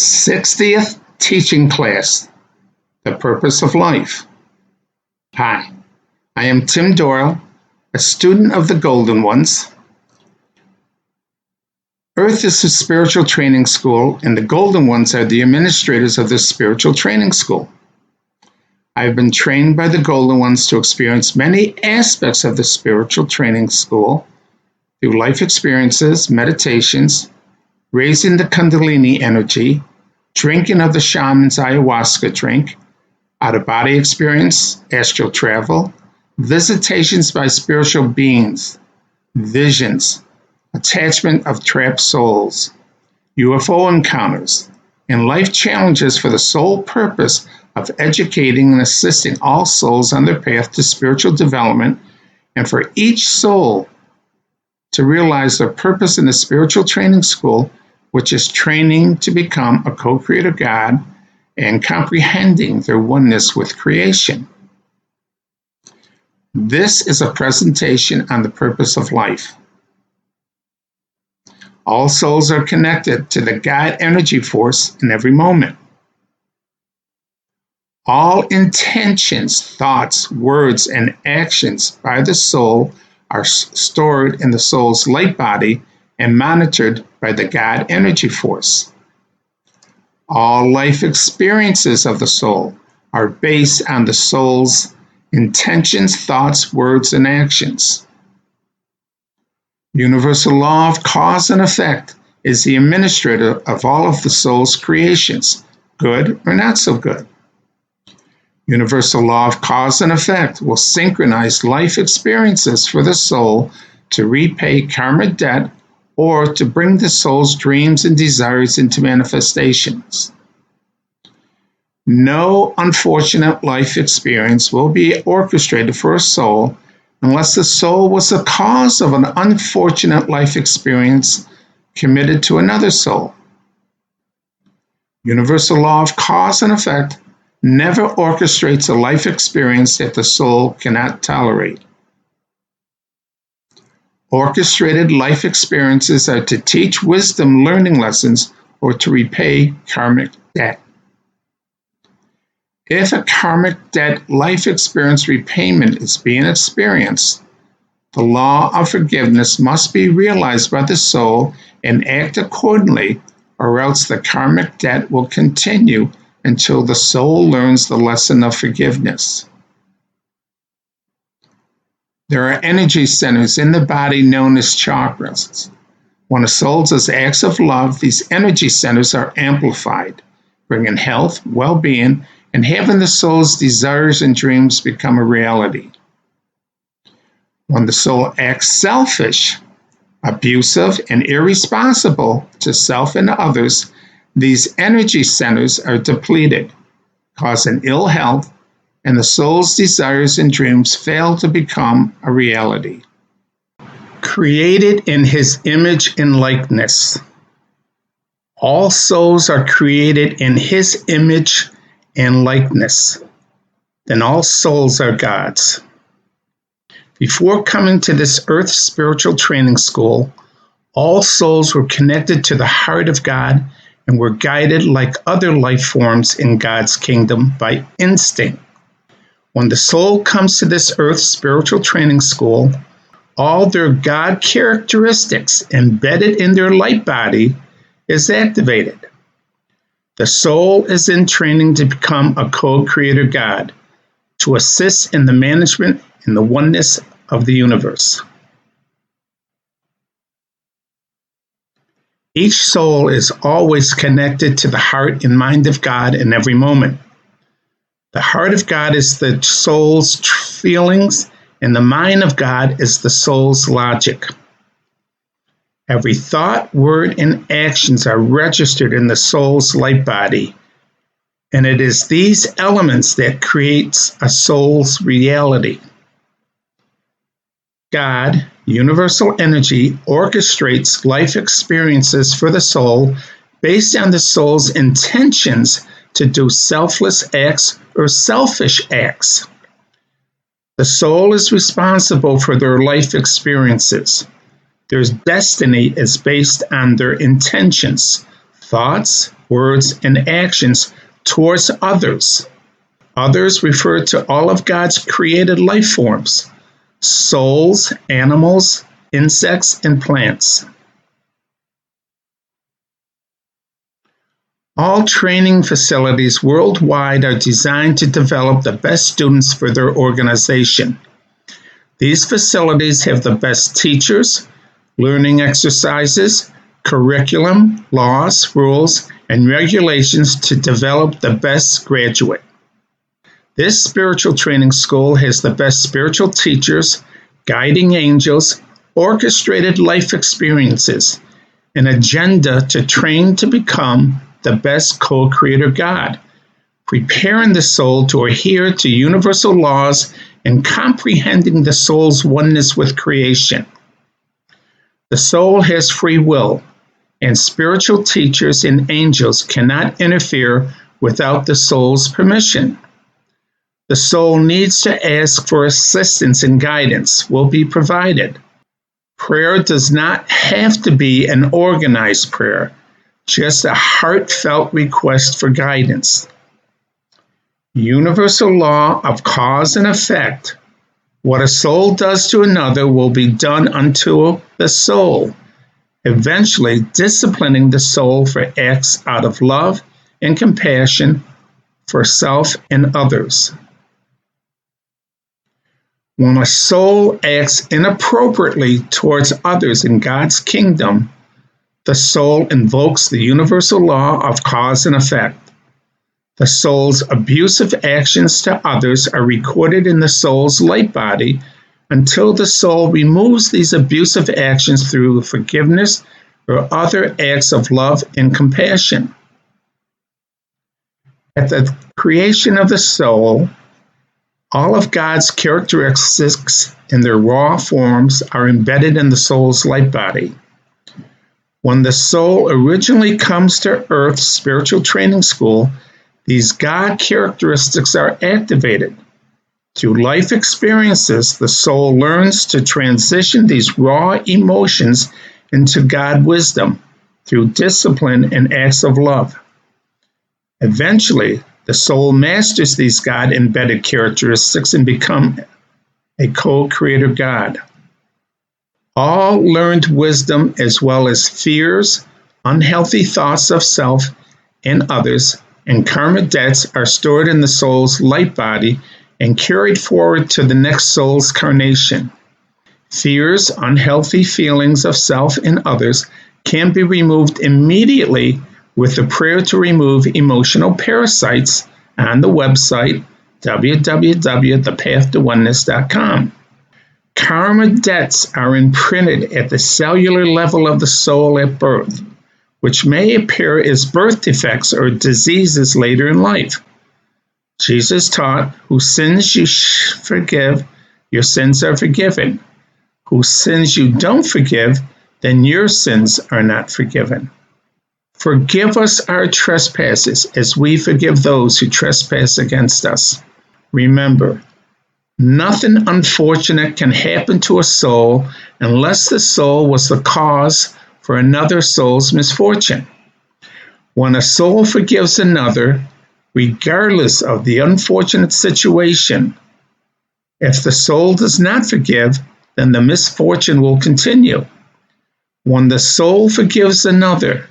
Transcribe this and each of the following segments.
60th teaching class, The Purpose of Life. Hi, I am Tim Doyle, a student of the Golden Ones. Earth is a spiritual training school, and the Golden Ones are the administrators of this spiritual training school. I have been trained by the Golden Ones to experience many aspects of the spiritual training school through life experiences, meditations, raising the Kundalini energy, drinking of the shaman's ayahuasca drink, out-of-body experience, astral travel, visitations by spiritual beings, visions, attachment of trapped souls, UFO encounters, and life challenges for the sole purpose of educating and assisting all souls on their path to spiritual development, and for each soul to realize their purpose in the spiritual training school, which is training to become a co-creator God and comprehending their oneness with creation. This is a presentation on the purpose of life. All souls are connected to the God energy force in every moment. All intentions, thoughts, words, and actions by the soul are stored in the soul's light body and monitored by the God energy force. All life experiences of the soul are based on the soul's intentions, thoughts, words, and actions. Universal law of cause and effect is the administrator of all of the soul's creations, good or not so good. Universal law of cause and effect will synchronize life experiences for the soul to repay karmic debt or to bring the soul's dreams and desires into manifestations. No unfortunate life experience will be orchestrated for a soul unless the soul was the cause of an unfortunate life experience committed to another soul. Universal law of cause and effect never orchestrates a life experience that the soul cannot tolerate. Orchestrated life experiences are to teach wisdom learning lessons or to repay karmic debt. If a karmic debt life experience repayment is being experienced, the law of forgiveness must be realized by the soul and act accordingly, or else the karmic debt will continue until the soul learns the lesson of forgiveness. There are energy centers in the body known as chakras. When a soul does acts of love, these energy centers are amplified, bringing health, well-being, and having the soul's desires and dreams become a reality. When the soul acts selfish, abusive, and irresponsible to self and others, these energy centers are depleted, causing ill health, and the soul's desires and dreams fail to become a reality. Created in his image and likeness. All souls are created in his image and likeness. Then all souls are God's. Before coming to this earth spiritual training school, all souls were connected to the heart of God and were guided like other life forms in God's kingdom by instinct. When the soul comes to this earth spiritual training school, all their God characteristics embedded in their light body is activated. The soul is in training to become a co-creator God, to assist in the management and the oneness of the universe. Each soul is always connected to the heart and mind of God in every moment. The heart of God is the soul's feelings, and the mind of God is the soul's logic. Every thought, word, and actions are registered in the soul's light body, and it is these elements that creates a soul's reality. God, universal energy, orchestrates life experiences for the soul based on the soul's intentions to do selfless acts or selfish acts. The soul is responsible for their life experiences. Their destiny is based on their intentions, thoughts, words, and actions towards others. Others refer to all of God's created life forms: souls, animals, insects, and plants. All training facilities worldwide are designed to develop the best students for their organization. These facilities have the best teachers, learning exercises, curriculum, laws, rules, and regulations to develop the best graduate. This spiritual training school has the best spiritual teachers, guiding angels, orchestrated life experiences, an agenda to train to become the best co-creator God, preparing the soul to adhere to universal laws and comprehending the soul's oneness with creation. The soul has free will, and spiritual teachers and angels cannot interfere without the soul's permission. The soul needs to ask for assistance, and guidance will be provided. Prayer does not have to be an organized prayer, just a heartfelt request for guidance. Universal law of cause and effect. What a soul does to another will be done unto the soul, eventually disciplining the soul for acts out of love and compassion for self and others. When a soul acts inappropriately towards others in God's kingdom, the soul invokes the universal law of cause and effect. The soul's abusive actions to others are recorded in the soul's light body until the soul removes these abusive actions through forgiveness or other acts of love and compassion. At the creation of the soul, all of God's characteristics in their raw forms are embedded in the soul's light body. When the soul originally comes to Earth's spiritual training school, these God characteristics are activated. Through life experiences, the soul learns to transition these raw emotions into God wisdom through discipline and acts of love. Eventually, the soul masters these God-embedded characteristics and becomes a co-creator God. All learned wisdom, as well as fears, unhealthy thoughts of self and others, and karmic debts are stored in the soul's light body and carried forward to the next soul's carnation. Fears, unhealthy feelings of self and others can be removed immediately with the prayer to remove emotional parasites on the website www.thepathtowoneness.com. Karma debts are imprinted at the cellular level of the soul at birth, which may appear as birth defects or diseases later in life. Jesus taught, "Whose sins you forgive, your sins are forgiven. Whose sins you don't forgive, then your sins are not forgiven." Forgive us our trespasses as we forgive those who trespass against us. Remember, nothing unfortunate can happen to a soul unless the soul was the cause for another soul's misfortune. When a soul forgives another, regardless of the unfortunate situation, if the soul does not forgive, then the misfortune will continue. When the soul forgives another,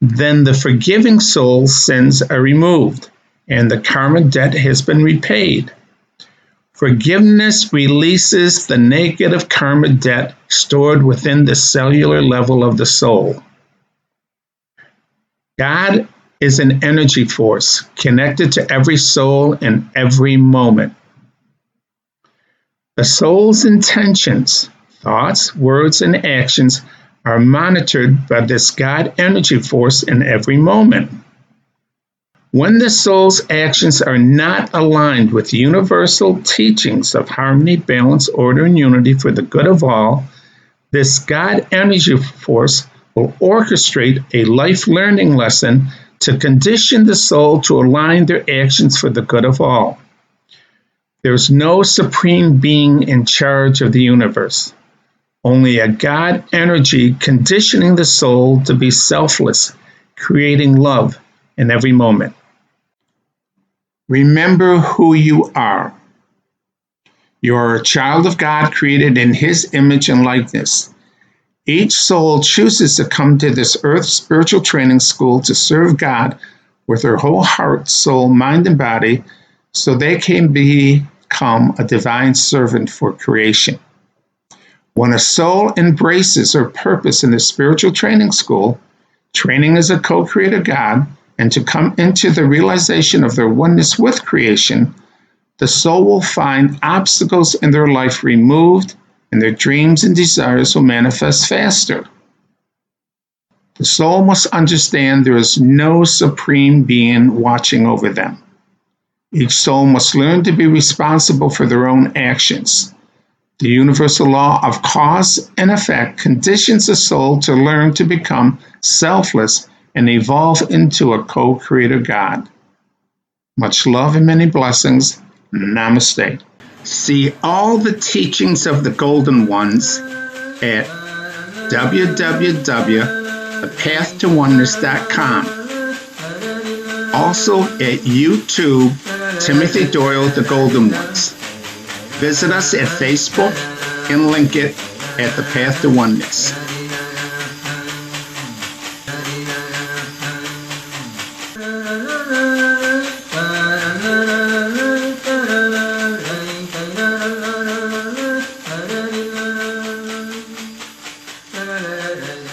then the forgiving soul's sins are removed, and the karmic debt has been repaid. Forgiveness releases the negative karmic debt stored within the cellular level of the soul. God is an energy force connected to every soul in every moment. The soul's intentions, thoughts, words, and actions are monitored by this God energy force in every moment. When the soul's actions are not aligned with universal teachings of harmony, balance, order, and unity for the good of all, this God energy force will orchestrate a life learning lesson to condition the soul to align their actions for the good of all. There is no supreme being in charge of the universe. Only a God energy conditioning the soul to be selfless, creating love, in every moment. Remember who you are. You are a child of God created in His image and likeness. Each soul chooses to come to this earth spiritual training school to serve God with their whole heart, soul, mind, and body so they can become a divine servant for creation. When a soul embraces her purpose in the spiritual training school, training as a co-creator God, and to come into the realization of their oneness with creation, the soul will find obstacles in their life removed and their dreams and desires will manifest faster. The soul must understand there is no supreme being watching over them. Each soul must learn to be responsible for their own actions. The universal law of cause and effect conditions the soul to learn to become selfless and evolve into a co-creator God. Much love and many blessings. Namaste. See all the teachings of the Golden Ones at www.thepathtowoneness.com. Also at YouTube, Timothy Doyle, The Golden Ones. Visit us at Facebook and link it at The Path to Oneness. la la la la